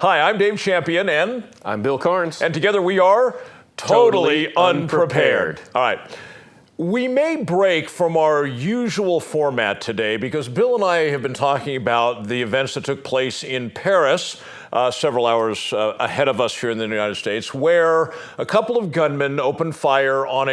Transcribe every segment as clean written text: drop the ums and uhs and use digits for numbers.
Hi, I'm Dave Champion, and I'm Bill Carns. And together we are Totally Unprepared. All right. We may break from our usual format today because Bill and I have been talking about the events that took place in Paris several hours ahead of us here in the United States, where a couple of gunmen opened fire on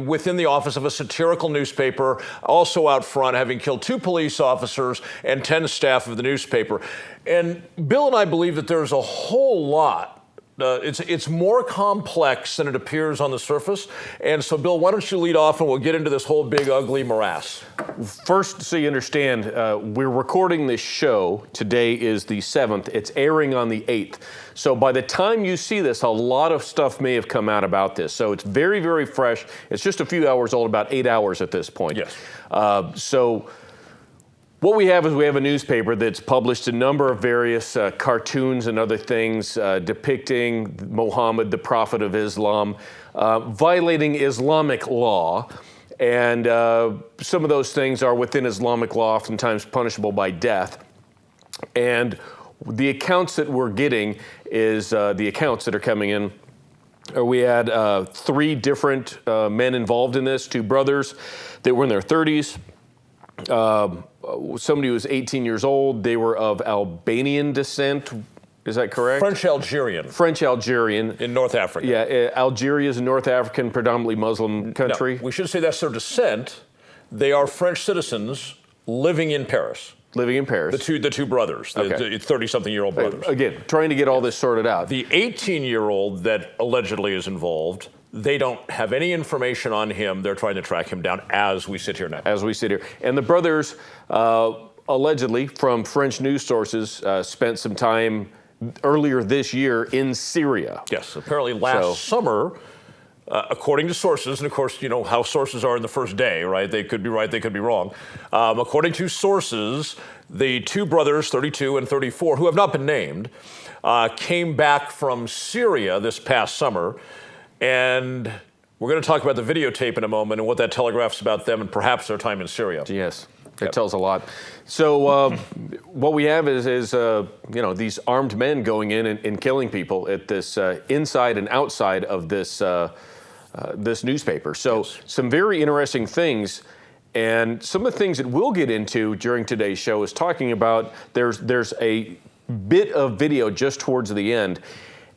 within the office of a satirical newspaper, also out front, having killed 2 police officers and 10 staff of the newspaper. And Bill and I believe that there's a whole lot. It's more complex than it appears on the surface. And so, Bill, why don't you lead off and we'll get into this whole big, ugly morass. First, so you understand, we're recording this show. Today is the 7th. It's airing on the 8th. So by the time you see this, a lot of stuff may have come out about this. So it's very, very fresh. It's just a few hours old, about 8 hours at this point. Yes. So what we have is we have a newspaper that's published a number of various cartoons and other things depicting Muhammad, the prophet of Islam, violating Islamic law. And some of those things are within Islamic law, oftentimes punishable by death. And the accounts that we're getting is the accounts that are coming in. We had 3 different men involved in this, 2 brothers that were in their 30s. Somebody was 18 years old. They were of Albanian descent. Is that correct? French-Algerian. French-Algerian. In North Africa. Yeah, Algeria is a North African, predominantly Muslim country. No, we should say that's their descent. They are French citizens living in Paris. Living in Paris. The two brothers, the 30-something-year-old brothers. Again, trying to get all this sorted out. The 18-year-old that allegedly is involved, they don't have any information on him. They're trying to track him down as we sit here now. As we sit here. And the brothers, allegedly, from French news sources, spent some time earlier this year in Syria. Yes, apparently last summer, according to sources, and of course, you know how sources are in the first day, right? They could be right, they could be wrong. According to sources, the 2 brothers, 32 and 34, who have not been named, came back from Syria this past summer. And we're going to talk about the videotape in a moment and what that telegraphs about them and perhaps their time in Syria. Yes, it tells a lot. So what we have is these armed men going in and killing people at this inside and outside of this this newspaper. So some very interesting things. And some of the things that we'll get into during today's show is talking about there's a bit of video just towards the end.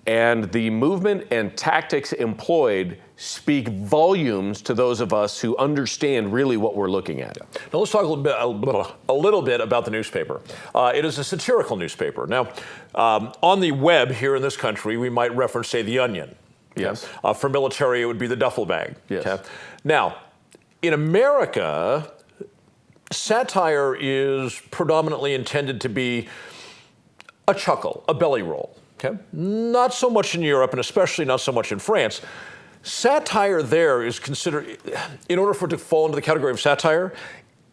And the movement and tactics employed speak volumes to those of us who understand really what we're looking at. Now let's talk a little bit about the newspaper. It is a satirical newspaper. Now, on the web here in this country, we might reference, say, The Onion. Yes. For military, it would be The Duffel Bag. Yes. Okay? Now, in America, satire is predominantly intended to be a chuckle, a belly roll. Okay? Not so much in Europe, and especially not so much in France. Satire there is considered, in order for it to fall into the category of satire,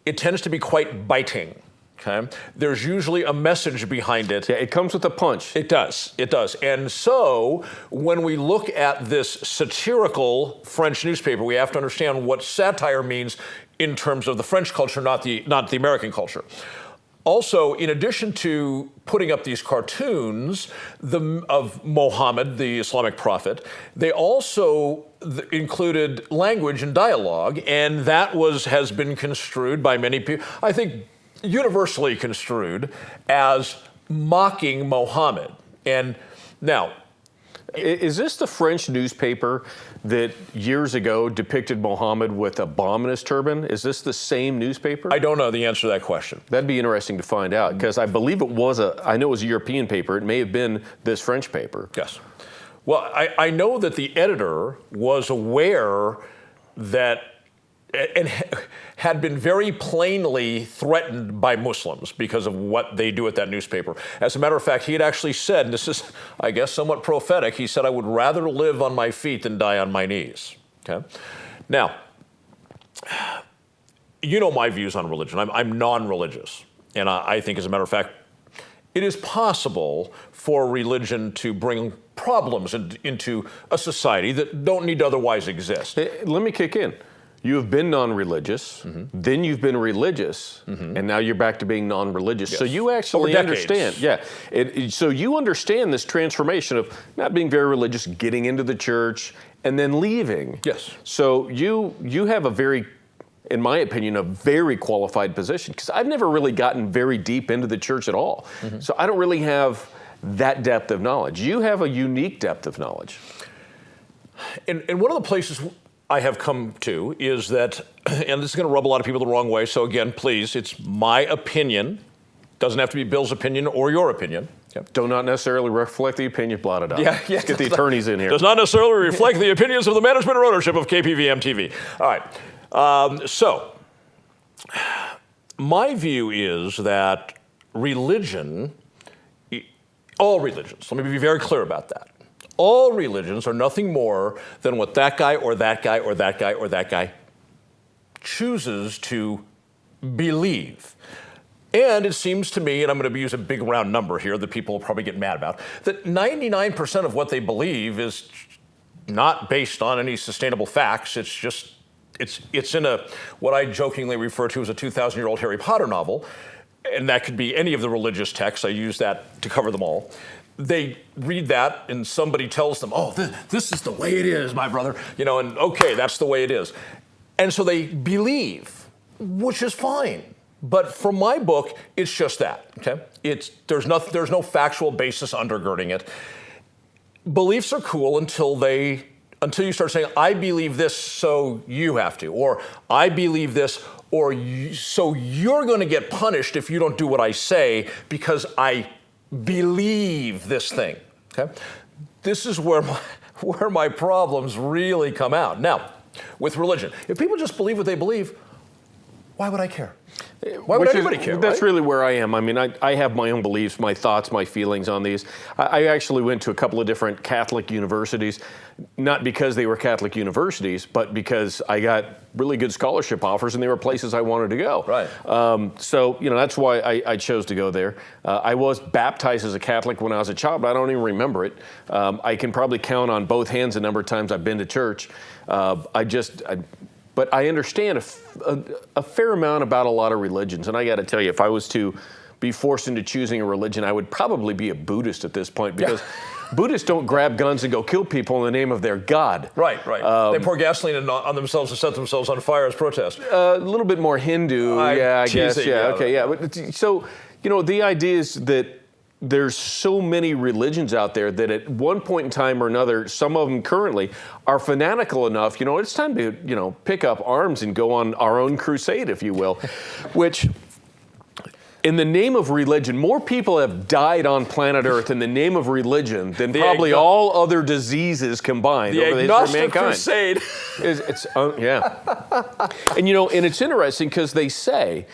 it tends to be quite biting. Okay? There's usually a message behind it. Yeah, it comes with a punch. It does. It does. And so when we look at this satirical French newspaper, we have to understand what satire means in terms of the French culture, not the American culture. Also, in addition to putting up these cartoons of Muhammad, the Islamic prophet, they also included language and dialogue, and that has been construed by many people, I think universally construed, as mocking Muhammad. And now, is this the French newspaper that years ago depicted Muhammad with a bomb in his turban? Is this the same newspaper? I don't know the answer to that question. That'd be interesting to find out, because I believe I know it was a European paper. It may have been this French paper. Yes. Well, I know that the editor was aware that, and had been very plainly threatened by Muslims because of what they do at that newspaper. As a matter of fact, he had actually said, and this is, I guess, somewhat prophetic, he said, "I would rather live on my feet than die on my knees." Okay? Now, you know my views on religion. I'm non-religious. And I think, as a matter of fact, it is possible for religion to bring problems into a society that don't need to otherwise exist. Let me kick in. You have been non-religious, then you've been religious, and now you're back to being non-religious. Yes. So you actually understand. Yeah. So you understand this transformation of not being very religious, getting into the church, and then leaving. Yes. So you have a very, in my opinion, a very qualified position, because I've never really gotten very deep into the church at all. So I don't really have that depth of knowledge. You have a unique depth of knowledge. And one of the places I have come to is that, and this is going to rub a lot of people the wrong way, so again, please, it's my opinion. Doesn't have to be Bill's opinion or your opinion. Yep. Do not necessarily reflect the opinion, blot it out. Yeah, Let's get the attorneys in here. Does not necessarily reflect the opinions of the management or ownership of KPVM TV. All right. So, my view is that religion, all religions, let me be very clear about that. All religions are nothing more than what that guy or that guy or that guy or that guy chooses to believe. And it seems to me, and I'm going to use a big round number here that people will probably get mad about, that 99% of what they believe is not based on any sustainable facts. It's just, it's in what I jokingly refer to as a 2,000-year-old Harry Potter novel. And that could be any of the religious texts. I use that to cover them all. They read that and somebody tells them, oh, this is the way it is, my brother. You know, and okay, that's the way it is. And so they believe, which is fine. But from my book, it's just that, okay? There's no factual basis undergirding it. Beliefs are cool until you start saying, I believe this, so you have to. Or I believe this, or so you're going to get punished if you don't do what I say because I believe this thing, okay? This is where my problems really come out. Now, with religion, if people just believe what they believe, why would I care? Why would anybody care? That's right? really where I am. I mean, I have my own beliefs, my thoughts, my feelings on these. I actually went to a couple of different Catholic universities, not because they were Catholic universities, but because I got really good scholarship offers and they were places I wanted to go. Right. So, you know, that's why I chose to go there. I was baptized as a Catholic when I was a child, but I don't even remember it. I can probably count on both hands the number of times I've been to church. But I understand a fair amount about a lot of religions. And I got to tell you, if I was to be forced into choosing a religion, I would probably be a Buddhist at this point, because Buddhists don't grab guns and go kill people in the name of their God. Right. They pour gasoline on themselves and set themselves on fire as protest. A little bit more Hindu, I guess. But, so, you know, the idea is that there's so many religions out there that at one point in time or another, some of them currently are fanatical enough, you know, it's time to, you know, pick up arms and go on our own crusade, if you will, which in the name of religion, more people have died on planet Earth in the name of religion than probably all other diseases combined over the history of mankind. Crusade. And, you know, and it's interesting because they say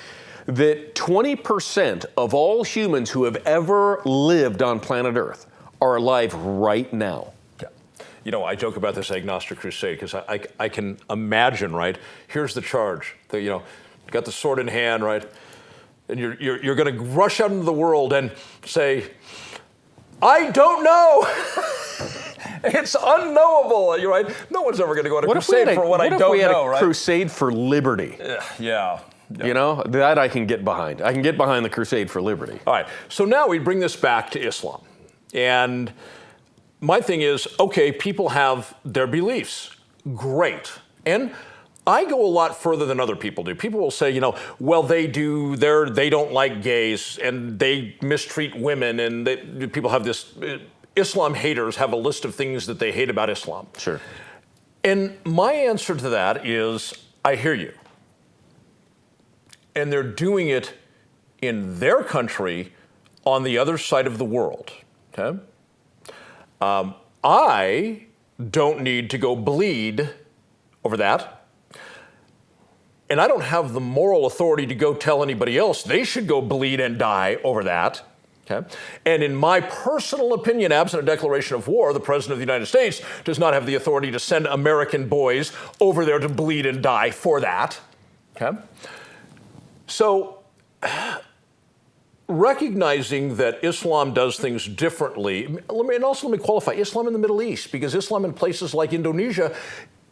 that 20% of all humans who have ever lived on planet Earth are alive right now. Yeah. You know, I joke about this agnostic crusade because I can imagine, right? Here's the charge. You know, you got the sword in hand, right? And you're going to rush out into the world and say, I don't know. It's unknowable, you're right? No one's ever going to go on a crusade for what I don't know, right? What if we had a crusade for liberty? Yeah. You know, that I can get behind. I can get behind the crusade for liberty. All right, so now we bring this back to Islam. And my thing is, okay, people have their beliefs. Great. And I go a lot further than other people do. People will say, you know, well, they don't like gays and they mistreat women, and people have this, Islam haters have a list of things that they hate about Islam. Sure. And my answer to that is, I hear you. And they're doing it in their country on the other side of the world, okay? I don't need to go bleed over that. And I don't have the moral authority to go tell anybody else they should go bleed and die over that, okay? And in my personal opinion, absent a declaration of war, the President of the United States does not have the authority to send American boys over there to bleed and die for that, okay? So, recognizing that Islam does things differently, and also let me qualify, Islam in the Middle East, because Islam in places like Indonesia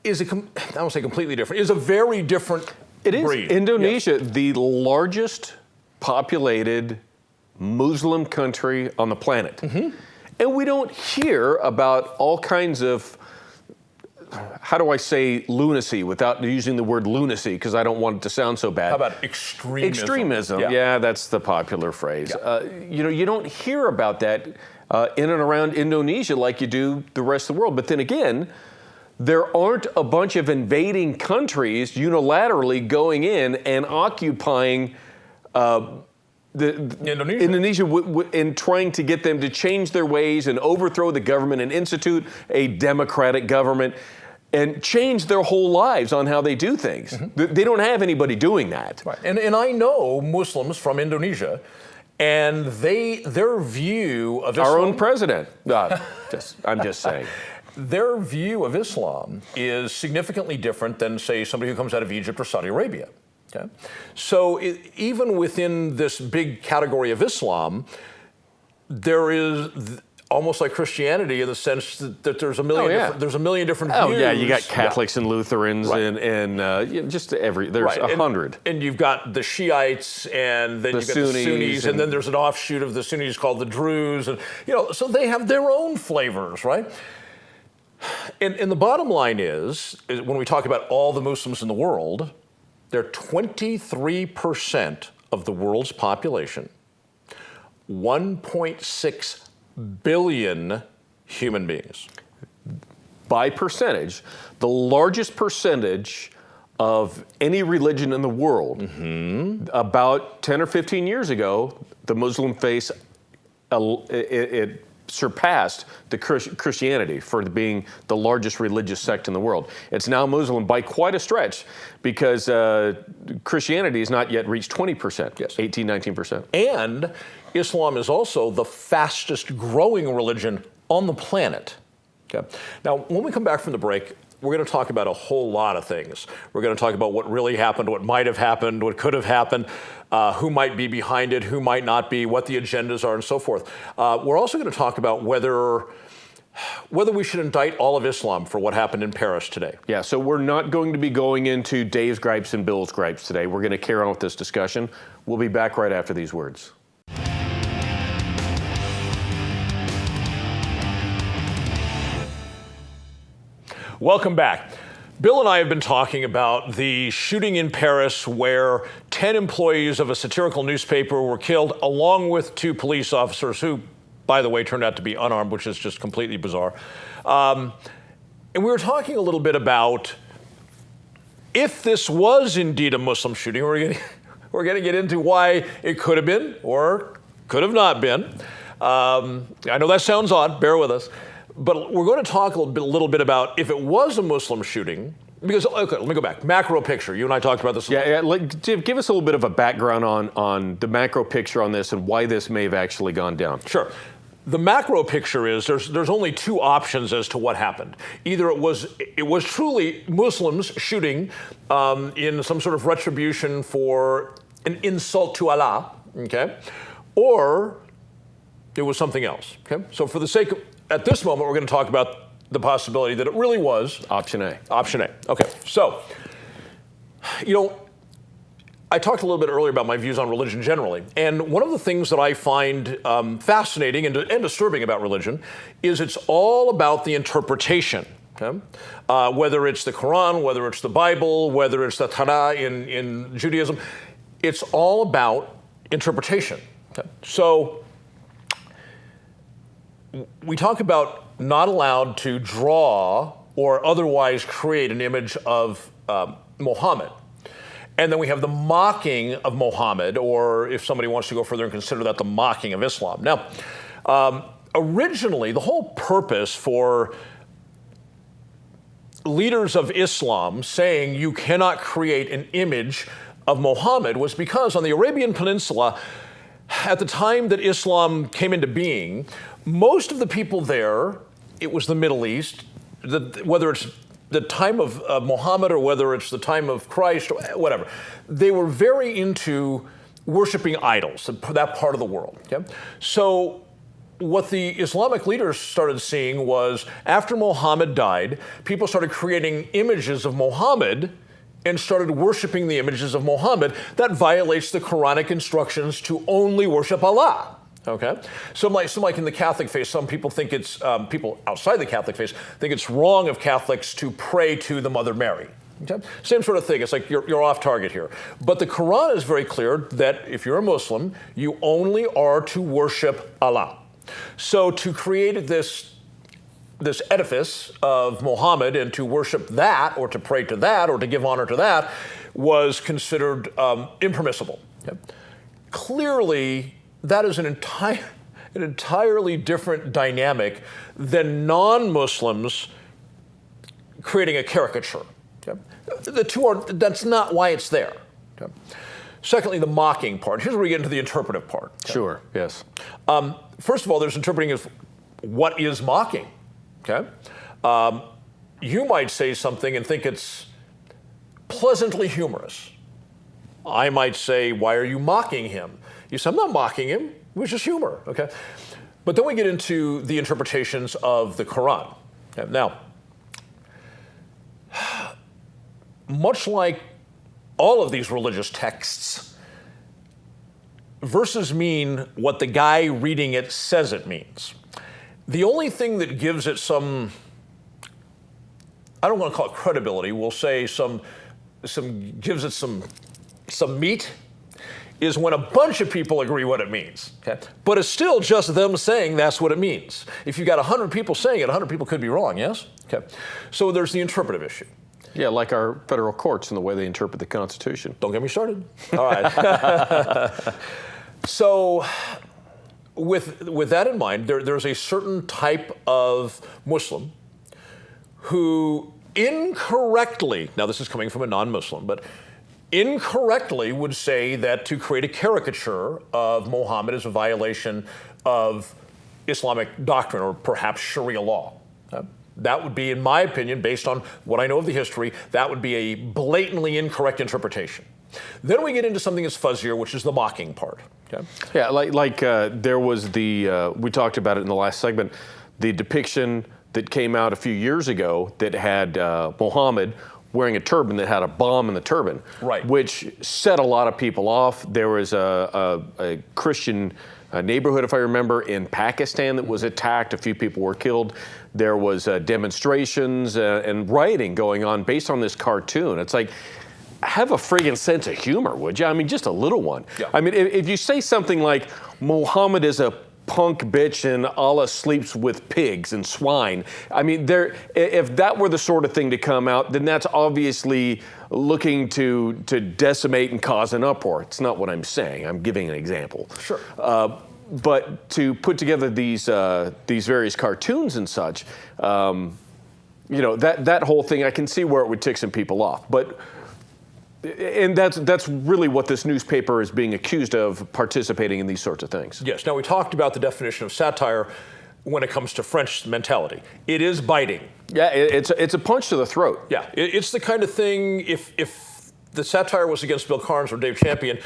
is I don't say completely different. Is a very different breed. Indonesia, the largest populated Muslim country on the planet. And we don't hear about all kinds of, how do I say lunacy without using the word lunacy, because I don't want it to sound so bad. How about extremism? Extremism, yeah, that's the popular phrase. Yeah. You don't hear about that in and around Indonesia like you do the rest of the world. But then again, there aren't a bunch of invading countries unilaterally going in and occupying Indonesia and trying to get them to change their ways and overthrow the government and institute a democratic government and change their whole lives on how they do things. They don't have anybody doing that. Right. And I know Muslims from Indonesia, and their view of Islam... Our own president. I'm just saying. Their view of Islam is significantly different than, say, somebody who comes out of Egypt or Saudi Arabia. Okay? So even within this big category of Islam, there is almost like Christianity in the sense that there's a million different views. Oh yeah, you got Catholics and Lutherans and just there's 100. And you've got the Shiites, and then you've got the Sunnis, and then there's an offshoot of the Sunnis called the Druze, and so they have their own flavors, right? And the bottom line is when we talk about all the Muslims in the world, they're 23% of the world's population, 1.6 billion human beings. By percentage, the largest percentage of any religion in the world. About 10 or 15 years ago, the Muslim faith, it surpassed the Christianity for being the largest religious sect in the world. It's now Muslim by quite a stretch because Christianity has not yet reached 20%, 18, 19%. And Islam is also the fastest growing religion on the planet. Okay. Now, when we come back from the break, we're going to talk about a whole lot of things. We're going to talk about what really happened, what might have happened, what could have happened, who might be behind it, who might not be, what the agendas are, and so forth. We're also going to talk about whether we should indict all of Islam for what happened in Paris today. Yeah, so we're not going to be going into Dave's gripes and Bill's gripes today. We're going to carry on with this discussion. We'll be back right after these words. Welcome back. Bill and I have been talking about the shooting in Paris where 10 employees of a satirical newspaper were killed, along with 2 police officers who, by the way, turned out to be unarmed, which is just completely bizarre. And we were talking a little bit about if this was indeed a Muslim shooting. We're going to get into why it could have been or could have not been. I know that sounds odd. Bear with us. But we're going to talk a little bit about if it was a Muslim shooting, because, okay, let me go back. Macro picture. You and I talked about this. Give us a little bit of a background on the macro picture on this and why this may have actually gone down. Sure. The macro picture is there's only 2 options as to what happened. Either it was truly Muslims shooting in some sort of retribution for an insult to Allah, okay, or it was something else, okay? So for the sake of, at this moment, we're going to talk about the possibility that it really was Option A. Option A. Okay. So, I talked a little bit earlier about my views on religion generally, and one of the things that I find fascinating and disturbing about religion is it's all about the interpretation. Okay? Whether it's the Quran, whether it's the Bible, whether it's the Torah in Judaism, it's all about interpretation. Okay? So, we talk about not allowed to draw or otherwise create an image of Muhammad. And then we have the mocking of Muhammad, or if somebody wants to go further and consider that the mocking of Islam. Now, originally, the whole purpose for leaders of Islam saying you cannot create an image of Muhammad was because on the Arabian Peninsula, at the time that Islam came into being, most of the people there, it was the Middle East, whether it's the time of Muhammad or whether it's the time of Christ, or whatever, they were very into worshiping idols, that part of the world. Okay? So what the Islamic leaders started seeing was after Muhammad died, people started creating images of Muhammad and started worshiping the images of Muhammad. That violates the Quranic instructions to only worship Allah. Okay, so like in the Catholic faith, some people think it's people outside the Catholic faith think it's wrong of Catholics to pray to the Mother Mary. Okay? Same sort of thing. It's like you're off target here. But the Quran is very clear that if you're a Muslim, you only are to worship Allah. So to create this edifice of Muhammad and to worship that, or to pray to that, or to give honor to that, was considered impermissible. Okay? Clearly, that is an entirely different dynamic than non-Muslims creating a caricature. Okay? The two are, that's not why it's there. Okay? Secondly, the mocking part. Here's where we get into the interpretive part. Okay? Sure, yes. First of all, there's interpreting of what is mocking. Okay? You might say something and think it's pleasantly humorous. I might say, why are you mocking him? You say, I'm not mocking him. It was just humor. Okay? But then we get into the interpretations of the Quran. Okay? Now, much like all of these religious texts, verses mean what the guy reading it says it means. The only thing that gives it some, I don't want to call it credibility, we'll say gives it some meat, is when a bunch of people agree what it means. Okay? But it's still just them saying that's what it means. If you've got 100 people saying it, 100 people could be wrong, yes? Okay. So there's the interpretive issue. Yeah, like our federal courts and the way they interpret the Constitution. Don't get me started. All right. So with that in mind, there's a certain type of Muslim who incorrectly, now this is coming from a non-Muslim, but incorrectly would say that to create a caricature of Muhammad is a violation of Islamic doctrine or perhaps Sharia law. That would be, in my opinion, based on what I know of the history, that would be a blatantly incorrect interpretation. Then we get into something that's fuzzier, which is the mocking part. Okay? Yeah, like there was the, we talked about it in the last segment, the depiction that came out a few years ago that had Muhammad wearing a turban that had a bomb in the turban, right, which set a lot of people off. There was a Christian neighborhood, if I remember, in Pakistan that was attacked. A few people were killed. There was demonstrations and rioting going on based on this cartoon. It's like, have a friggin' sense of humor, would you? I mean, just a little one. Yeah. I mean, if you say something like, Muhammad is a punk bitch and Allah sleeps with pigs and swine, I mean, if that were the sort of thing to come out, then that's obviously looking to decimate and cause an uproar. It's not what I'm saying. I'm giving an example. Sure. But to put together these various cartoons and such, you know, that whole thing, I can see where it would tick some people off. And that's really what this newspaper is being accused of, participating in these sorts of things. Yes. Now, we talked about the definition of satire when it comes to French mentality. It is biting. Yeah, it's a punch to the throat. Yeah, it's the kind of thing, if the satire was against Bill Carns or Dave Champion,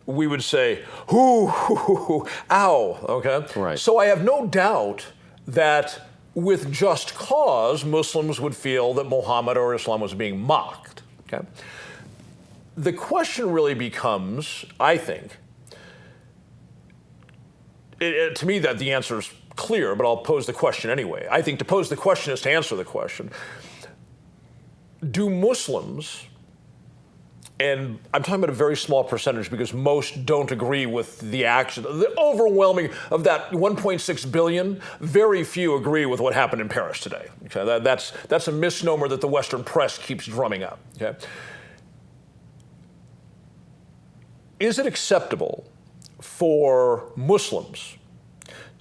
we would say, ow, okay? Right. So I have no doubt that with just cause, Muslims would feel that Muhammad or Islam was being mocked, okay? The question really becomes, I think, to me that the answer is clear, but I'll pose the question anyway. I think to pose the question is to answer the question. Do Muslims, and I'm talking about a very small percentage because most don't agree with the action, the overwhelming of that 1.6 billion, very few agree with what happened in Paris today. Okay? That's a misnomer that the Western press keeps drumming up. Okay? Is it acceptable for Muslims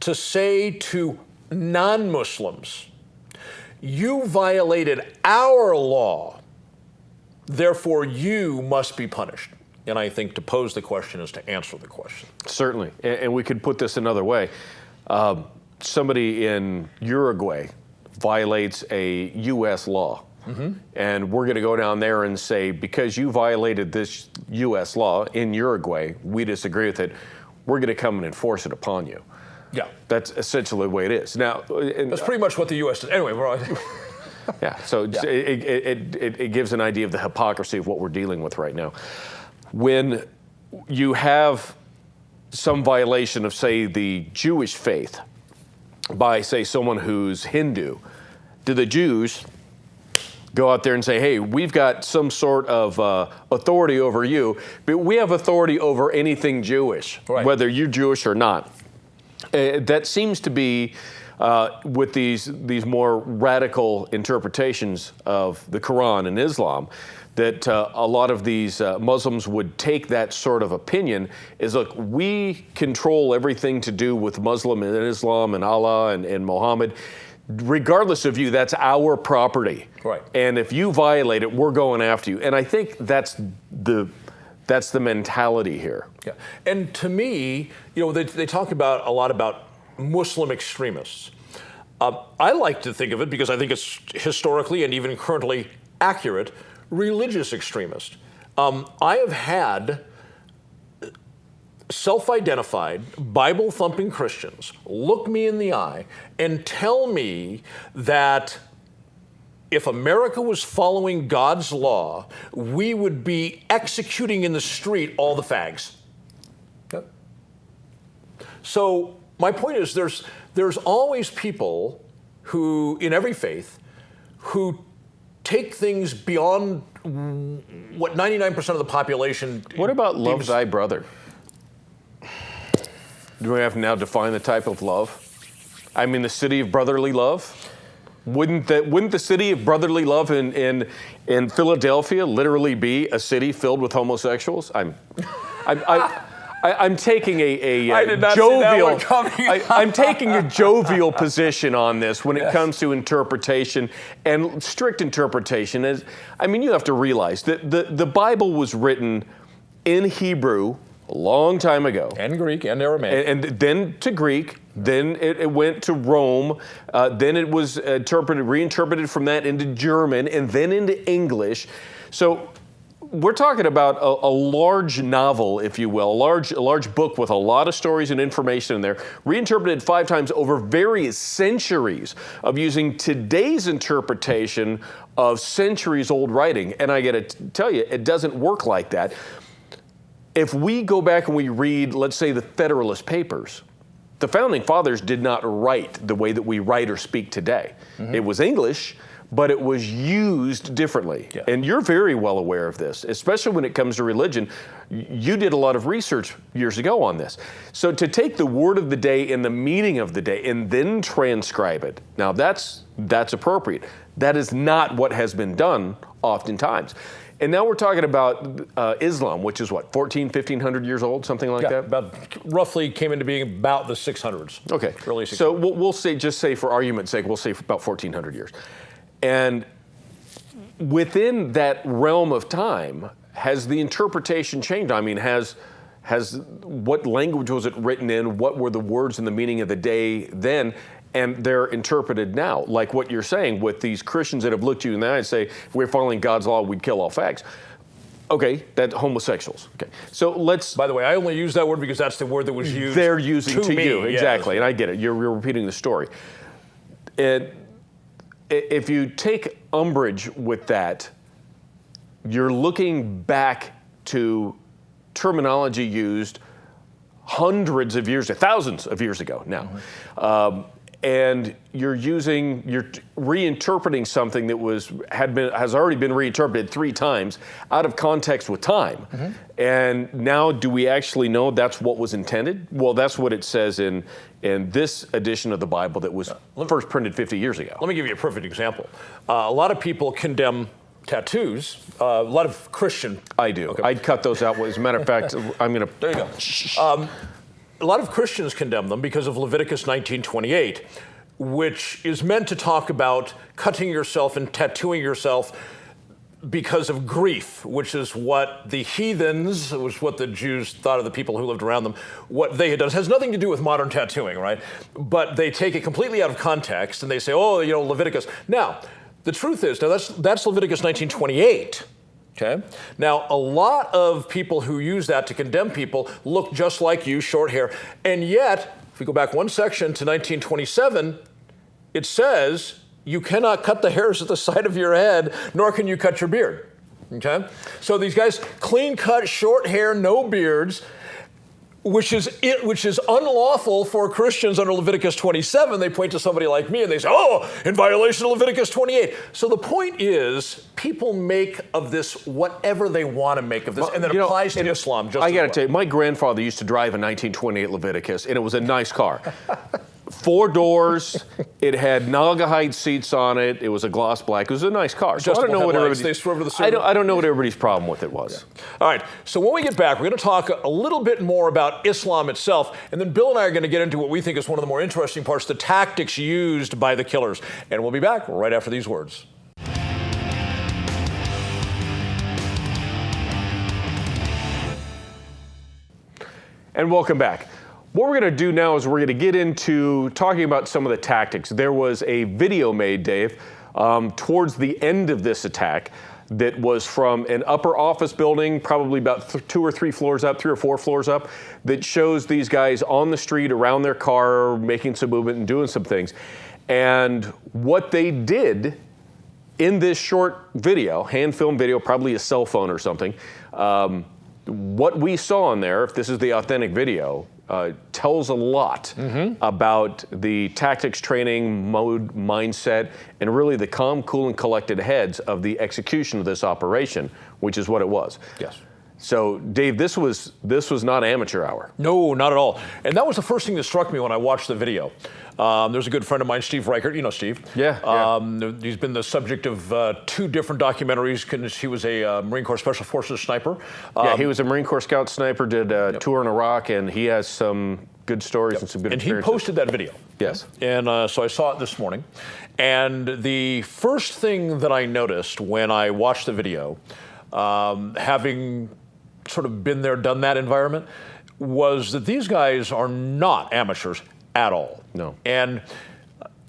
to say to non-Muslims, you violated our law, therefore you must be punished? And I think to pose the question is to answer the question. Certainly, and we could put this another way. Somebody in Uruguay violates a U.S. law. Mm-hmm. And we're going to go down there and say, because you violated this U.S. law in Uruguay, we disagree with it, we're going to come and enforce it upon you. Yeah. That's essentially the way it is. Now, that's pretty much what the U.S. does. Anyway, we're on. Yeah, so it gives an idea of the hypocrisy of what we're dealing with right now. When you have some violation of, say, the Jewish faith by, say, someone who's Hindu, do the Jews go out there and say, hey, we've got some sort of authority over you, but we have authority over anything Jewish, right, whether you're Jewish or not? That seems to be, with these more radical interpretations of the Quran and Islam, that a lot of these Muslims would take that sort of opinion is, look, we control everything to do with Muslim and Islam and Allah and Muhammad. Regardless of you, that's our property. Right. And if you violate it, we're going after you. And I think that's the mentality here. Yeah. And to me, you know, they talk about a lot about Muslim extremists. I like to think of it, because I think it's historically and even currently accurate, religious extremist. I have had self-identified, Bible-thumping Christians look me in the eye and tell me that if America was following God's law, we would be executing in the street all the fags. Yep. So my point is, there's always people who, in every faith, who take things beyond what 99% of the population. What about love thy brother? Do we have to now define the type of love? I mean, the city of brotherly love? Wouldn't the city of brotherly love in Philadelphia literally be a city filled with homosexuals? I'm taking a jovial. I'm taking a jovial position on this when it comes to interpretation and strict interpretation. I mean, you have to realize that the Bible was written in Hebrew a long time ago. And Greek and Aramaic. And then to Greek, then it went to Rome, then it was reinterpreted from that into German, and then into English. So we're talking about a large novel, if you will, a large book with a lot of stories and information in there, reinterpreted 5 times over various centuries of using today's interpretation of centuries-old writing. And I got to tell you, it doesn't work like that. If we go back and we read, let's say, the Federalist Papers, the Founding Fathers did not write the way that we write or speak today. Mm-hmm. It was English, but it was used differently. Yeah. And you're very well aware of this, especially when it comes to religion. You did a lot of research years ago on this. So to take the word of the day and the meaning of the day and then transcribe it, now that's appropriate. That is not what has been done oftentimes. And now we're talking about Islam, which is what, 1500 years old, something like that? About roughly came into being about the 600s. Okay. Early 600s. So we'll say, just say for argument's sake, we'll say for about 1400 years. And within that realm of time, has the interpretation changed? I mean, has what language was it written in? What were the words and the meaning of the day then? And they're interpreted now, like what you're saying with these Christians that have looked you in the eye and say, if we're following God's law, we'd kill all fags. Okay, that's homosexuals. Okay, so let's. By the way, I only use that word because that's the word that was used. They're using to me. you, exactly, yes. And I get it. You're repeating the story. And if you take umbrage with that, you're looking back to terminology used hundreds of years, thousands of years ago now. Mm-hmm. And you're reinterpreting something that has already been reinterpreted 3 times out of context with time. Mm-hmm. And now, do we actually know that's what was intended? Well, that's what it says in this edition of the Bible that was first printed 50 years ago. Let me give you a perfect example. A lot of people condemn tattoos. A lot of Christian. I do. Okay. I'd cut those out. As a matter of fact, I'm going to. There you go. A lot of Christians condemn them because of Leviticus 19:28, which is meant to talk about cutting yourself and tattooing yourself because of grief, which is what the heathens, it was what the Jews thought of the people who lived around them, what they had done. It has nothing to do with modern tattooing, right? But they take it completely out of context and they say, oh, you know, Leviticus. Now, the truth is, now that's Leviticus 19:28. Okay. Now, a lot of people who use that to condemn people look just like you, short hair, and yet If we go back one section to 1927, it says you cannot cut the hairs at the side of your head, nor can you cut your beard. Okay? So these guys, clean cut, short hair, no beards, which is unlawful for Christians under Leviticus 27. They point to somebody like me and they say, oh, in violation of Leviticus 28. So the point is, people make of this whatever they want to make of this, and that applies to Islam just as well. I got to tell you, my grandfather used to drive a 1928 Leviticus, and it was a nice car. 4 doors, it had Naugahyde seats on it, it was a gloss black, it was a nice car. So I don't know what I don't know what everybody's problem with it was. Yeah. All right, so when we get back, we're going to talk a little bit more about Islam itself, and then Bill and I are going to get into what we think is one of the more interesting parts, the tactics used by the killers. And we'll be back right after these words. And welcome back. What we're going to do now is we're going to get into talking about some of the tactics. There was a video made, Dave, towards the end of this attack that was from an upper office building, probably about 2 or 3 floors up, 3 or 4 floors up, that shows these guys on the street around their car making some movement and doing some things. And what they did in this short video, hand film video, probably a cell phone or something, what we saw in there, if this is the authentic video, tells a lot about the tactics, training, mode, mindset, and really the calm, cool, and collected heads of the execution of this operation, which is what it was. Yes. So, Dave, this was not amateur hour. No, not at all. And that was the first thing that struck me when I watched the video. There's a good friend of mine, Steve Reichert. You know Steve. Yeah. He's been the subject of 2 different documentaries. He was a Marine Corps Special Forces sniper. Yeah, he was a Marine Corps Scout sniper, did a tour in Iraq, and he has some good stories and some good experiences. And he posted that video. Yes. And so I saw it this morning. And the first thing that I noticed when I watched the video, having sort of been there, done that environment, was that these guys are not amateurs at all. No. And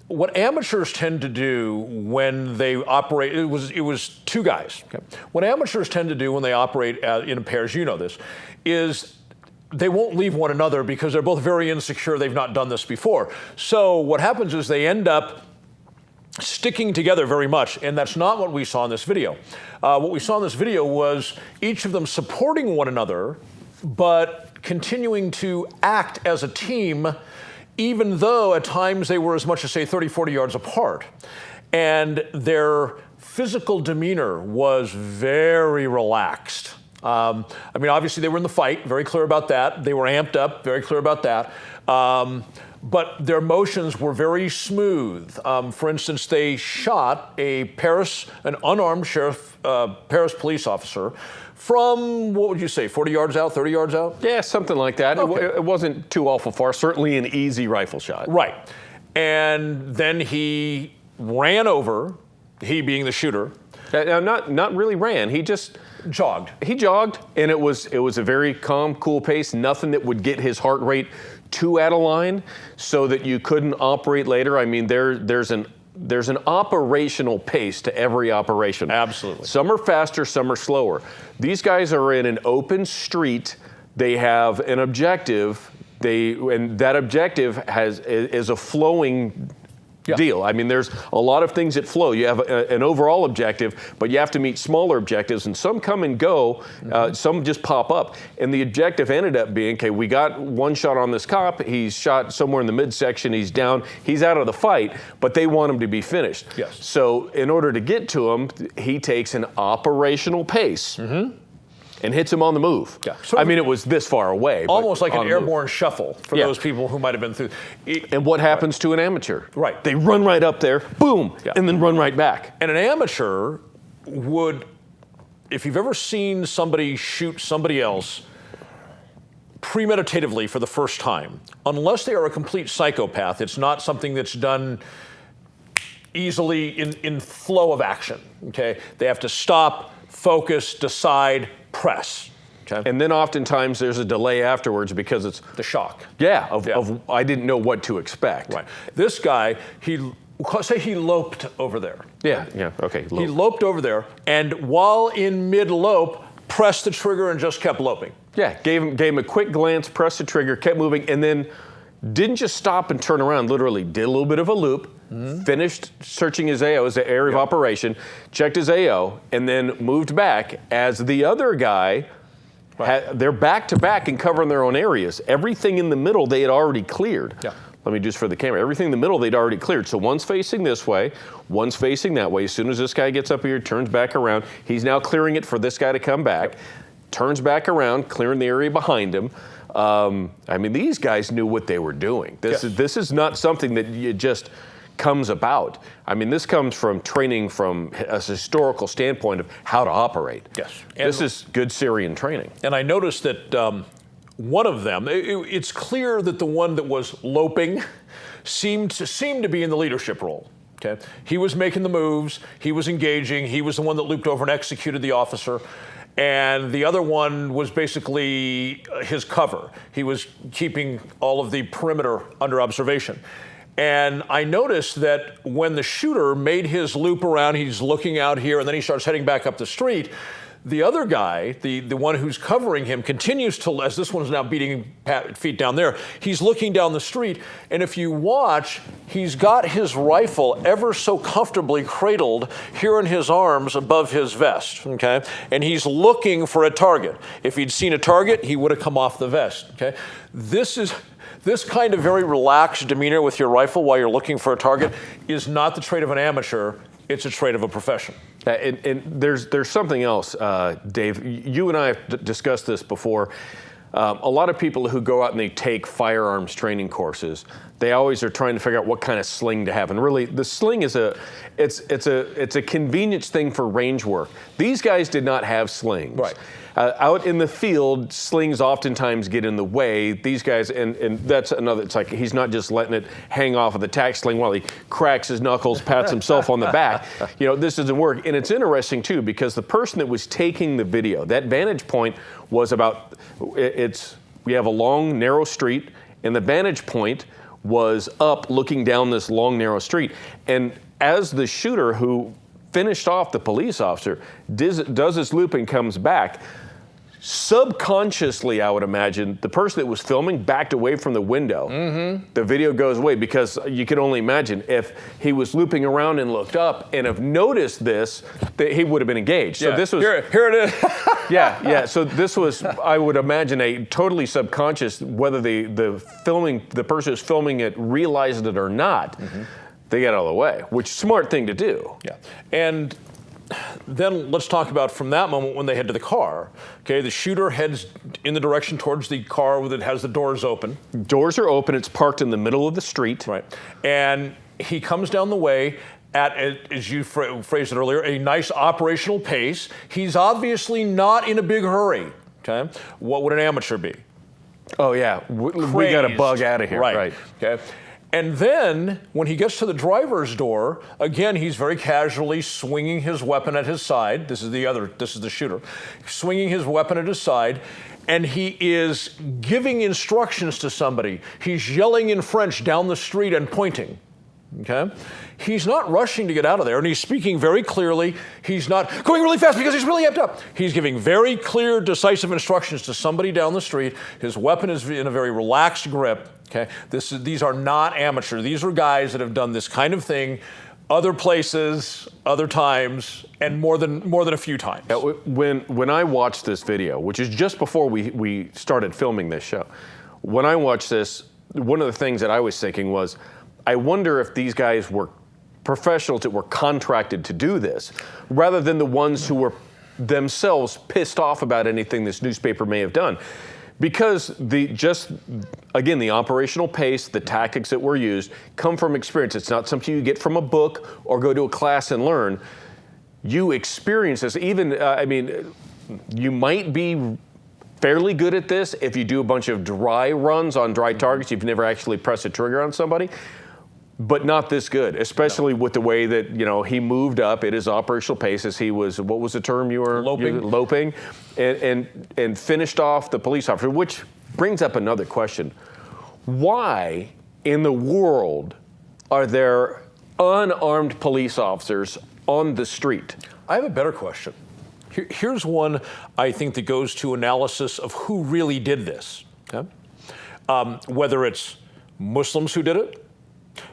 what amateurs tend to do when they operate, it was 2 guys. Okay? What amateurs tend to do when they operate in pairs, you know this, is they won't leave one another because they're both very insecure. They've not done this before. So what happens is they end up sticking together very much, and that's not what we saw in this video. What we saw in this video was each of them supporting one another, but continuing to act as a team, even though at times they were as much as, say, 30, 40 yards apart. And their physical demeanor was very relaxed. I mean, obviously they were in the fight, very clear about that. They were amped up, very clear about that. But their motions were very smooth. For instance, they shot an unarmed Paris police officer from, what would you say, 40 yards out, 30 yards out? Yeah, something like that. Okay. It wasn't too awful far, certainly an easy rifle shot. Right. And then he ran over, he being the shooter. Not really ran, he just jogged. He jogged, and it was a very calm, cool pace, nothing that would get his heart rate too out of line so that you couldn't operate later. I mean, there's an operational pace to every operation. Absolutely. Some are faster, some are slower. These guys are in an open street. They have an objective. And that objective is a flowing deal. I mean, there's a lot of things that flow. You have an overall objective, but you have to meet smaller objectives, and some come and go, some just pop up. And the objective ended up being, okay, we got one shot on this cop, he's shot somewhere in the midsection, he's down, he's out of the fight, but they want him to be finished. Yes. So in order to get to him, he takes an operational pace. And hits him on the move. Yeah. I mean, it was this far away. Almost like an airborne shuffle for those people who might have been through. And what happens to an amateur? Right. They run right up there, boom, and then run right back. And an amateur would, if you've ever seen somebody shoot somebody else premeditatively for the first time, unless they are a complete psychopath, it's not something that's done easily in flow of action, okay? They have to stop, focus, decide, press. Okay. And then oftentimes there's a delay afterwards because it's the shock. Of I didn't know what to expect. Right. This guy, he loped over there. Okay. He loped over there, and while in mid-lope, pressed the trigger and just kept loping. Yeah, gave him a quick glance, pressed the trigger, kept moving, and then didn't just stop and turn around, literally did a little bit of a loop, finished searching his AO, his area of operation, checked his AO, and then moved back as the other guy, they're back to back and covering their own areas. Everything in the middle they had already cleared. Yeah. Let me just for the camera, everything in the middle they'd already cleared. So one's facing this way, one's facing that way. As soon as this guy gets up here, turns back around, he's now clearing it for this guy to come back, turns back around, clearing the area behind him. I mean, these guys knew what they were doing. This is not something that you just comes about. I mean, this comes from training from a historical standpoint of how to operate. Yes. This is good Syrian training. And I noticed that one of them, it's clear that the one that was loping seemed to be in the leadership role. Okay, he was making the moves, he was engaging, he was the one that looped over and executed the officer. And the other one was basically his cover. He was keeping all of the perimeter under observation. And I noticed that when the shooter made his loop around, he's looking out here, and then he starts heading back up the street. The other guy, the one who's covering him, continues to, as this one's now beating feet down there, he's looking down the street, and if you watch, he's got his rifle ever so comfortably cradled here in his arms above his vest, okay? And he's looking for a target. If he'd seen a target, he would have come off the vest, okay? This kind of very relaxed demeanor with your rifle while you're looking for a target is not the trait of an amateur, it's a trait of a professional. And there's something else, Dave. You and I have discussed this before. A lot of people who go out and they take firearms training courses, they always are trying to figure out what kind of sling to have. And really, the sling is it's a convenience thing for range work. These guys did not have slings. Right. Out in the field, slings oftentimes get in the way. These guys, and that's another, it's like he's not just letting it hang off of the tack sling while he cracks his knuckles, pats himself on the back. You know, this doesn't work. And it's interesting, too, because the person that was taking the video, that vantage point was about, we have a long, narrow street, and the vantage point was up looking down this long, narrow street. And as the shooter who finished off the police officer does his loop and comes back, subconsciously, I would imagine, the person that was filming backed away from the window. The video goes away because you can only imagine if he was looping around and looked up and have noticed this, that he would have been engaged. So this was here it is. yeah. So this was, I would imagine, a totally subconscious, whether the person who's filming it realized it or not. They got out of the way, which is a smart thing to do. Yeah, and then let's talk about from that moment when they head to the car. Okay, the shooter heads in the direction towards the car that has the doors open. Doors are open. It's parked in the middle of the street. Right, and he comes down the way at, as you phrased it earlier, a nice operational pace. He's obviously not in a big hurry. Okay, what would an amateur be? Oh yeah, we got to bug out of here. Right. Okay. And then, when he gets to the driver's door, again, he's very casually swinging his weapon at his side. This is the shooter. Swinging his weapon at his side, and he is giving instructions to somebody. He's yelling in French down the street and pointing, okay? He's not rushing to get out of there, and he's speaking very clearly. He's not going really fast because he's really amped up. He's giving very clear, decisive instructions to somebody down the street. His weapon is in a very relaxed grip. Okay, these are not amateurs. These are guys that have done this kind of thing other places, other times, and more than a few times. When I watched this video, which is just before we started filming this show, when I watched this, one of the things that I was thinking was, I wonder if these guys were professionals that were contracted to do this, rather than the ones who were themselves pissed off about anything this newspaper may have done. Because the operational pace, the tactics that were used come from experience. It's not something you get from a book or go to a class and learn. You experience this. Even, you might be fairly good at this if you do a bunch of dry runs on dry targets. You've never actually pressed a trigger on somebody. But not this good, especially with the way that, he moved up at his operational pace as he was, what was the term you were? Loping, and finished off the police officer, which brings up another question. Why in the world are there unarmed police officers on the street? I have a better question. Here's one I think that goes to analysis of who really did this. Okay? Whether it's Muslims who did it,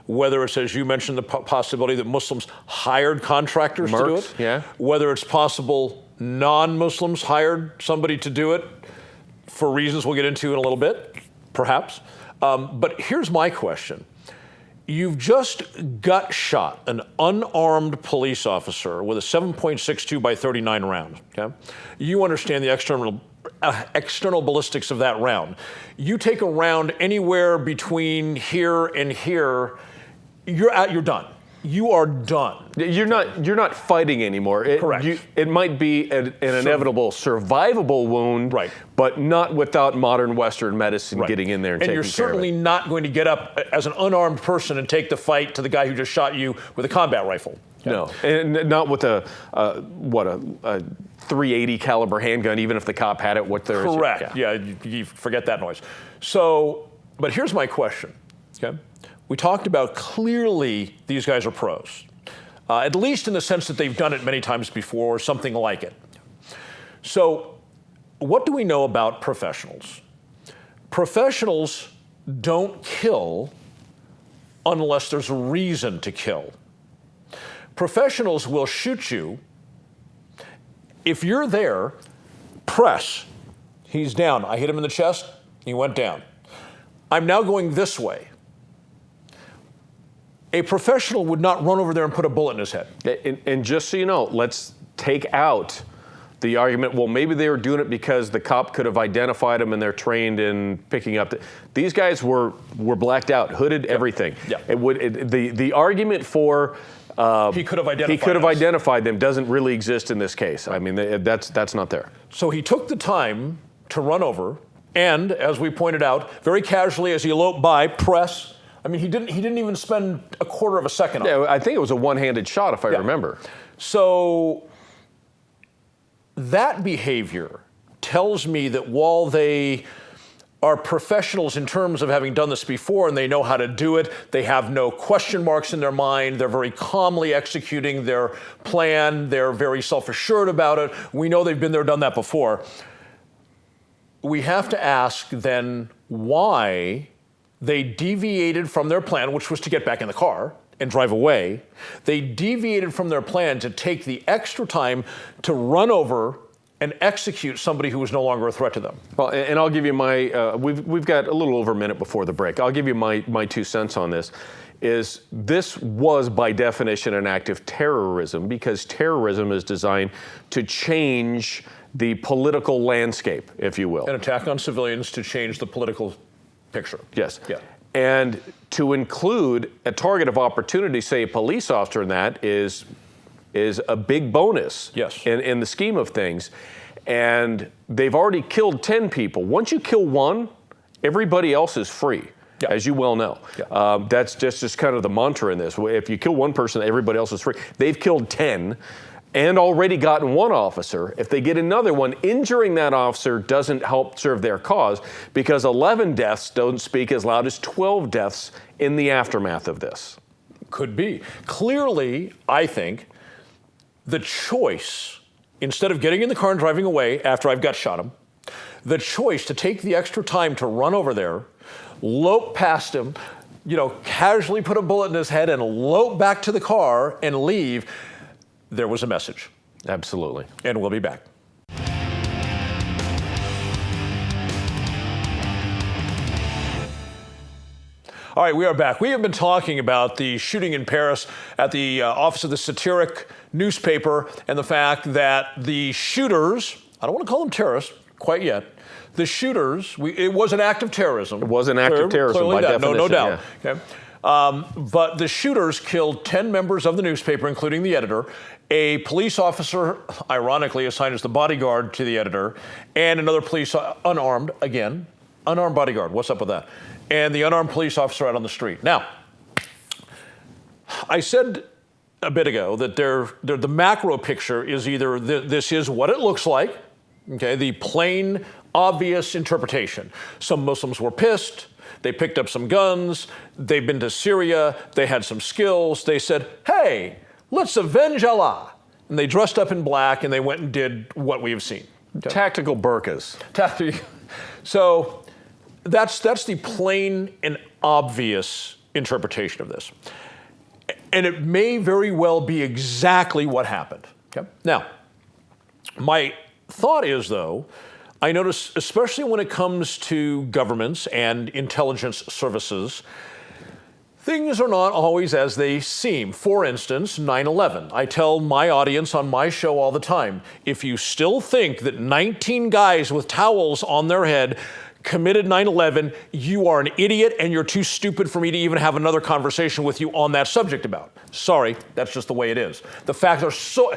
whether it's, as you mentioned, the possibility that Muslims hired contractors to do it, yeah. whether it's possible non-Muslims hired somebody to do it for reasons we'll get into in a little bit, perhaps. But here's my question. You've just gut shot an unarmed police officer with a 7.62 by 39 round. Okay? You understand the external ballistics of that round. You take a round anywhere between here and here, you're done. You are done. You're not fighting anymore. Correct. It might be an inevitable survivable wound, right, but not without modern Western medicine getting in there and taking care of it. And you're certainly not going to get up as an unarmed person and take the fight to the guy who just shot you with a combat rifle. Okay? No, and not with a 380 caliber handgun, even if the cop had it. Correct. Yeah, you forget that noise. So, but here's my question. Okay. We talked about clearly these guys are pros, at least in the sense that they've done it many times before or something like it. So what do we know about professionals? Professionals don't kill unless there's a reason to kill. Professionals will shoot you. If you're there, press. He's down. I hit him in the chest. He went down. I'm now going this way. A professional would not run over there and put a bullet in his head. And just so you know, let's take out the argument, well, maybe they were doing it because the cop could have identified them and they're trained in picking up. These guys were blacked out, hooded, everything. Yeah. The argument for he could have identified them doesn't really exist in this case. I mean, that's not there. So he took the time to run over and, as we pointed out, very casually as he eloped by, press. I mean, he didn't even spend a quarter of a second on it. Yeah, I think it was a one-handed shot, if I remember. So that behavior tells me that while they are professionals in terms of having done this before and they know how to do it, they have no question marks in their mind, they're very calmly executing their plan, they're very self-assured about it. We know they've been there, done that before. We have to ask then why they deviated from their plan, which was to get back in the car and drive away. They deviated from their plan to take the extra time to run over and execute somebody who was no longer a threat to them. Well, and I'll give you my, we've got a little over a minute before the break. I'll give you my 2 cents on this. This was by definition an act of terrorism because terrorism is designed to change the political landscape, if you will. An attack on civilians to change the political picture. Yes. Yeah. And to include a target of opportunity, say a police officer in that, is a big bonus. Yes. In the scheme of things. And they've already killed 10 people. Once you kill one, everybody else is free, as you well know. Yeah. That's just kind of the mantra in this. If you kill one person, everybody else is free. They've killed 10. And already gotten one officer. If they get another one, injuring that officer doesn't help serve their cause because 11 deaths don't speak as loud as 12 deaths in the aftermath of this. Could be. Clearly, I think, the choice, instead of getting in the car and driving away after I've gut shot him, the choice to take the extra time to run over there, lope past him, casually put a bullet in his head and lope back to the car and leave, there was a message. Absolutely. And we'll be back. All right, we are back. We have been talking about the shooting in Paris at the office of the satiric newspaper and the fact that the shooters, I don't want to call them terrorists quite yet, the shooters, it was an act of terrorism. It was an act of terrorism by definition. No doubt. Yeah. Okay. But the shooters killed 10 members of the newspaper, including the editor, a police officer, ironically assigned as the bodyguard to the editor, and another police, unarmed bodyguard. What's up with that? And the unarmed police officer out on the street. Now, I said a bit ago that the macro picture is either this is what it looks like, okay, the plain, obvious interpretation. Some Muslims were pissed. They picked up some guns. They've been to Syria. They had some skills. They said, hey, let's avenge Allah. And they dressed up in black and they went and did what we have seen. Okay. Tactical burqas. So That's the plain and obvious interpretation of this. And it may very well be exactly what happened. Okay? Now, my thought is, though, I notice, especially when it comes to governments and intelligence services, things are not always as they seem. For instance, 9/11. I tell my audience on my show all the time, if you still think that 19 guys with towels on their head committed 9/11, you are an idiot and you're too stupid for me to even have another conversation with you on that subject about. Sorry, that's just the way it is. The facts are so,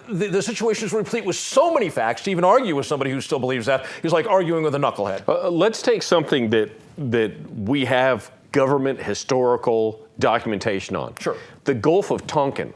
the situation is replete with so many facts to even argue with somebody who still believes that is like arguing with a knucklehead. Let's take something that we have government historical documentation on. Sure. The Gulf of Tonkin.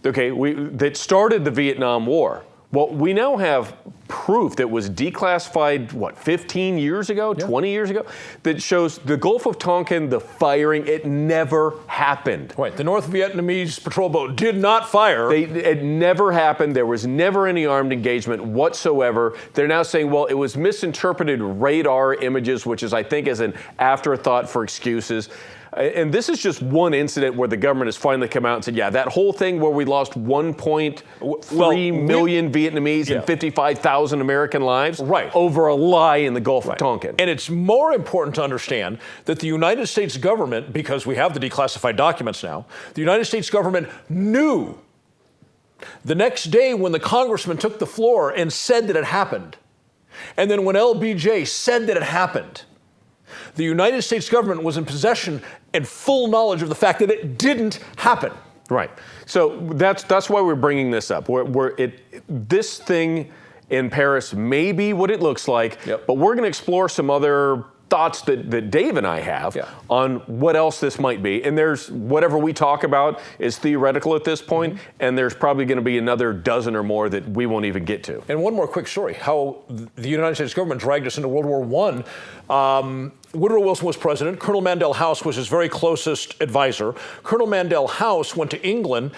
Okay, that started the Vietnam War. Well, we now have proof that was declassified, 15 years ago, 20 years ago, that shows the Gulf of Tonkin, the firing, it never happened. Right, the North Vietnamese patrol boat did not fire. It never happened. There was never any armed engagement whatsoever. They're now saying, well, it was misinterpreted radar images, which is, I think, is an afterthought for excuses. And this is just one incident where the government has finally come out and said, yeah, that whole thing where we lost 1.3 million Vietnamese and 55,000 American lives over a lie in the Gulf of Tonkin. And it's more important to understand that the United States government, because we have the declassified documents now, the United States government knew the next day when the congressman took the floor and said that it happened. And then when LBJ said that it happened, the United States government was in possession and full knowledge of the fact that it didn't happen. Right. So that's why we're bringing this up. This thing in Paris may be what it looks like, but we're going to explore some other thoughts that Dave and I have on what else this might be. And there's whatever we talk about is theoretical at this point, and there's probably going to be another dozen or more that we won't even get to. And one more quick story, how the United States government dragged us into World War I. Woodrow Wilson was president. Colonel Mandel House was his very closest advisor. Colonel Mandel House went to England.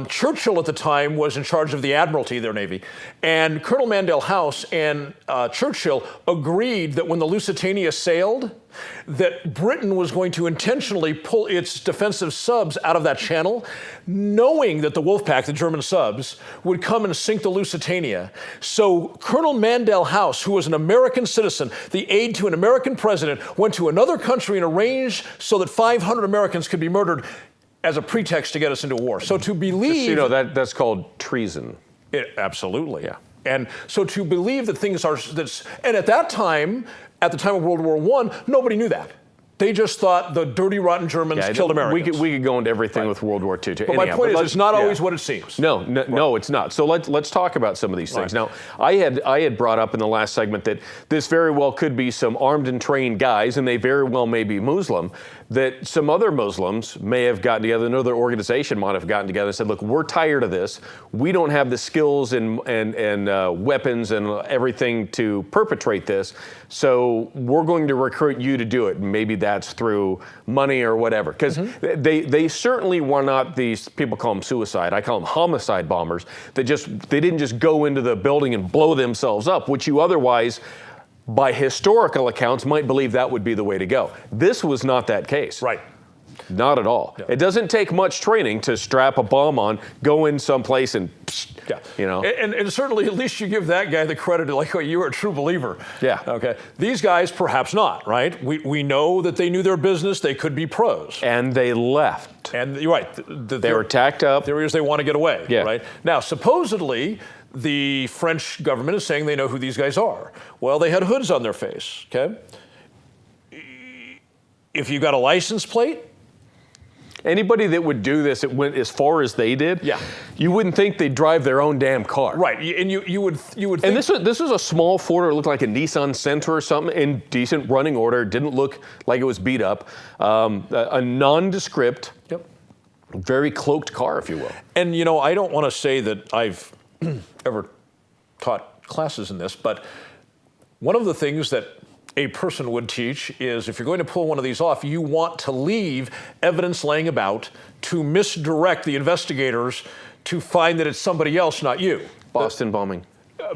Churchill at the time was in charge of the Admiralty, their Navy. And Colonel Mandel House and Churchill agreed that when the Lusitania sailed, that Britain was going to intentionally pull its defensive subs out of that channel, knowing that the Wolfpack, the German subs, would come and sink the Lusitania. So Colonel Mandel House, who was an American citizen, the aide to an American president, went to another country and arranged so that 500 Americans could be murdered as a pretext to get us into war. So to believe... Just, that's called treason. Absolutely. Yeah. And so to believe that things are... And at that time... At the time of World War I, nobody knew that. They just thought the dirty, rotten Germans killed Americans. We could go into everything with World War II. But my point is, it's not always what it seems. No, it's not. So let's talk about some of these things. Now, I had brought up in the last segment that this very well could be some armed and trained guys, and they very well may be Muslim, that some other Muslims may have gotten together, another organization might have gotten together and said, look, we're tired of this. We don't have the skills and weapons and everything to perpetrate this, so we're going to recruit you to do it. Maybe that's through money or whatever. Because they certainly were not these, people call them suicide, I call them homicide bombers, they didn't just go into the building and blow themselves up, which you otherwise, by historical accounts, might believe that would be the way to go. This was not that case. Right. Not at all. Yeah. It doesn't take much training to strap a bomb on, go in someplace and, And certainly, at least you give that guy the credit to, like, oh, you were a true believer. Yeah. Okay. These guys, perhaps not, right? We know that they knew their business. They could be pros. And they left. And you're right. They were tacked up. Theory is they want to get away. Yeah. Right. Now, supposedly, the French government is saying they know who these guys are. Well, they had hoods on their face, okay? If you got a license plate, anybody that would do this, it went as far as they did. Yeah. You wouldn't think they'd drive their own damn car. Right, and you would think. And this was a small Ford. It looked like a Nissan Sentra or something in decent running order. It didn't look like it was beat up. A nondescript, very cloaked car, if you will. And I don't want to say that I've ever taught classes in this, but one of the things that a person would teach is if you're going to pull one of these off, you want to leave evidence laying about to misdirect the investigators to find that it's somebody else, not you. Boston bombing. A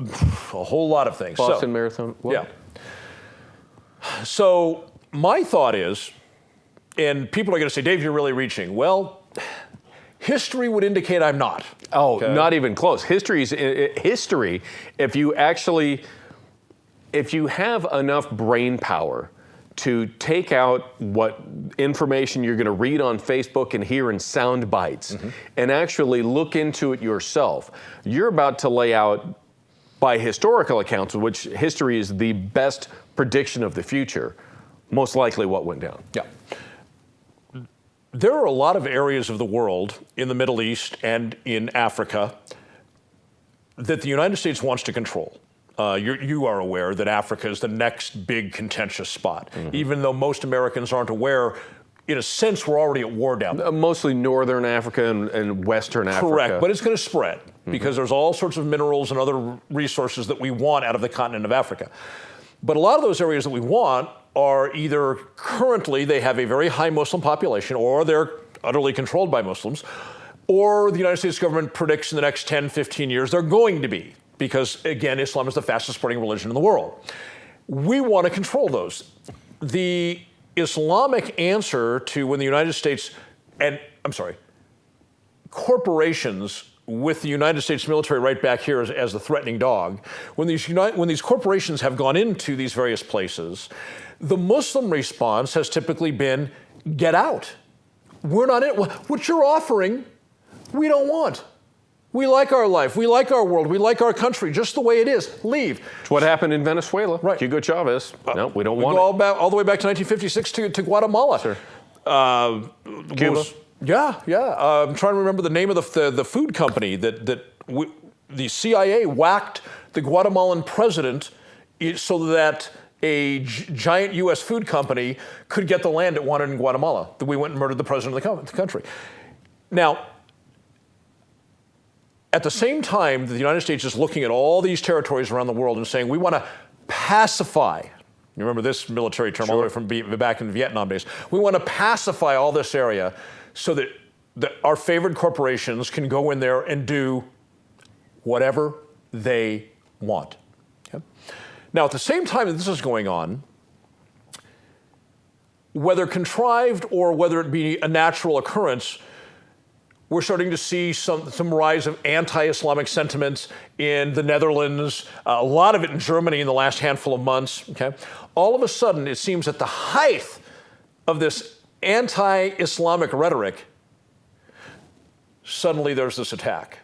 whole lot of things. Boston Marathon. What? Yeah. So my thought is, and people are going to say, Dave, you're really reaching. Well, history would indicate I'm not. Oh, okay? Not even close. History, if you have enough brain power to take out what information you're going to read on Facebook and hear in sound bites and actually look into it yourself, you're about to lay out, by historical accounts, which history is the best prediction of the future, most likely what went down. Yeah. There are a lot of areas of the world, in the Middle East and in Africa, that the United States wants to control. You are aware that Africa is the next big contentious spot. Even though most Americans aren't aware, in a sense, we're already at war down there. Mostly northern Africa and western Africa. Correct, but it's going to spread because there's all sorts of minerals and other resources that we want out of the continent of Africa. But a lot of those areas that we want are either currently they have a very high Muslim population, or they're utterly controlled by Muslims, or the United States government predicts in the next 10, 15 years they're going to be. Because, again, Islam is the fastest spreading religion in the world. We want to control those. The Islamic answer to when the United States, corporations with the United States military right back here as the threatening dog, when these corporations have gone into these various places, the Muslim response has typically been, get out. We're not in. What you're offering, we don't want. We like our life. We like our world. We like our country just the way it is. Leave. It's what happened in Venezuela. Right. Hugo Chavez. No, we don't want it. All the way back to 1956 to Guatemala. Sure. Cuba. I'm trying to remember the name of the food company that the CIA whacked the Guatemalan president so that a giant U.S. food company could get the land it wanted in Guatemala. We went and murdered the president of the country. Now, at the same time, the United States is looking at all these territories around the world and saying, we want to pacify. You remember this military term all the way from back in the Vietnam days. We want to pacify all this area so that our favored corporations can go in there and do whatever they want. Okay? Now, at the same time that this is going on, whether contrived or whether it be a natural occurrence, we're starting to see some rise of anti-Islamic sentiments in the Netherlands, a lot of it in Germany in the last handful of months. Okay? All of a sudden, it seems at the height of this anti-Islamic rhetoric, suddenly there's this attack.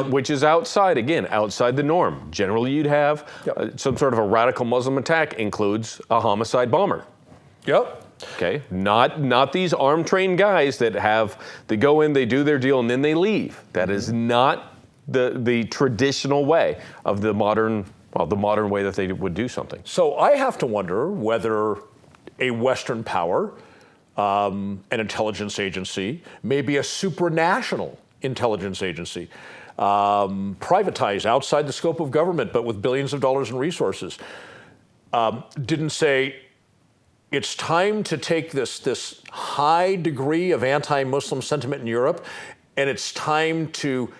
Which is outside the norm. Generally, you'd have some sort of a radical Muslim attack includes a homicide bomber. Yep. Okay, not these armed trained guys that go in, they do their deal, and then they leave. That is not the traditional way of the modern way that they would do something. So I have to wonder whether a Western power, an intelligence agency, maybe a supranational intelligence agency, privatized outside the scope of government, but with billions of dollars in resources, didn't say, it's time to take this high degree of anti-Muslim sentiment in Europe, and it's time to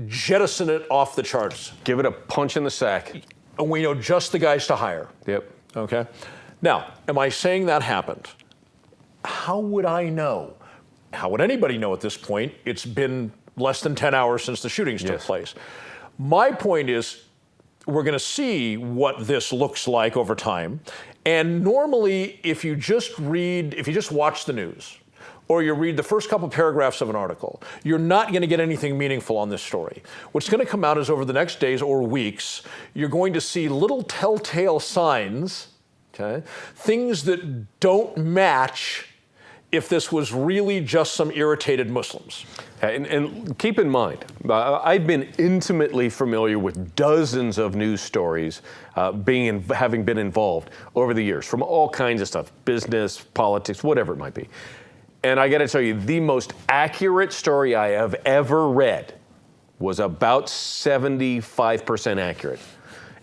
jettison it off the charts. Give it a punch in the sack. And we know just the guys to hire. Yep. Okay? Now, am I saying that happened? How would I know? How would anybody know at this point? It's been less than 10 hours since the shootings took place. My point is, we're going to see what this looks like over time. And normally, if you just watch the news, or you read the first couple paragraphs of an article, you're not going to get anything meaningful on this story. What's going to come out is over the next days or weeks, you're going to see little telltale signs, okay, things that don't match if this was really just some irritated Muslims. And keep in mind, I've been intimately familiar with dozens of news stories having been involved over the years from all kinds of stuff, business, politics, whatever it might be. And I got to tell you, the most accurate story I have ever read was about 75% accurate.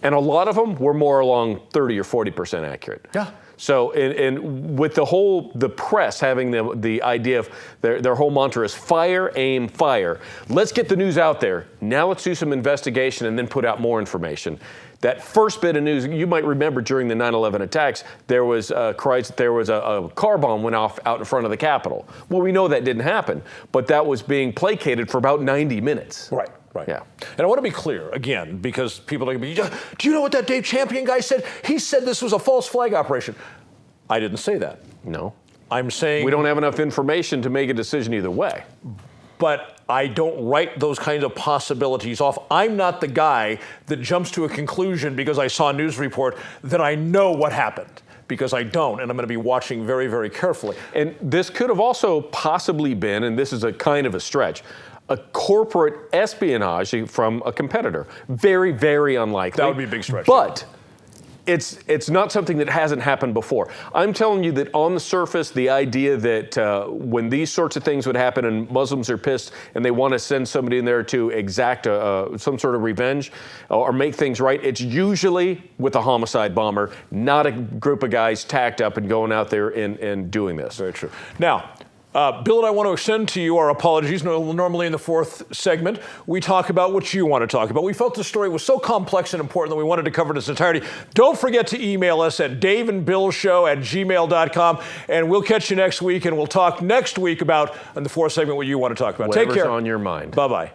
And a lot of them were more along 30 or 40% accurate. Yeah. So, and with the press having the idea of their whole mantra is fire, aim, fire. Let's get the news out there. Now let's do some investigation and then put out more information. That first bit of news, you might remember during the 9/11 attacks, there was a car bomb went off out in front of the Capitol. Well, we know that didn't happen, but that was being placated for about 90 minutes. Right. Right. Yeah. And I want to be clear, again, because people are going to be, do you know what that Dave Champion guy said? He said this was a false flag operation. I didn't say that. No. I'm saying... We don't have enough information to make a decision either way. But I don't write those kinds of possibilities off. I'm not the guy that jumps to a conclusion because I saw a news report that I know what happened. Because I don't, and I'm going to be watching very, very carefully. And this could have also possibly been, and this is a kind of a stretch, a corporate espionage from a competitor. Very, very unlikely. That would be a big stretch. But it's not something that hasn't happened before. I'm telling you that on the surface, the idea that when these sorts of things would happen and Muslims are pissed and they want to send somebody in there to exact some sort of revenge or make things right, it's usually with a homicide bomber, not a group of guys tacked up and going out there and doing this. Very true. Now, Bill and I want to extend to you our apologies. Normally in the fourth segment, we talk about what you want to talk about. We felt the story was so complex and important that we wanted to cover it in its entirety. Don't forget to email us at daveandbillshow@gmail.com, and we'll catch you next week, and we'll talk next week about, in the fourth segment, what you want to talk about. Whatever's Take care. on your mind. Bye-bye.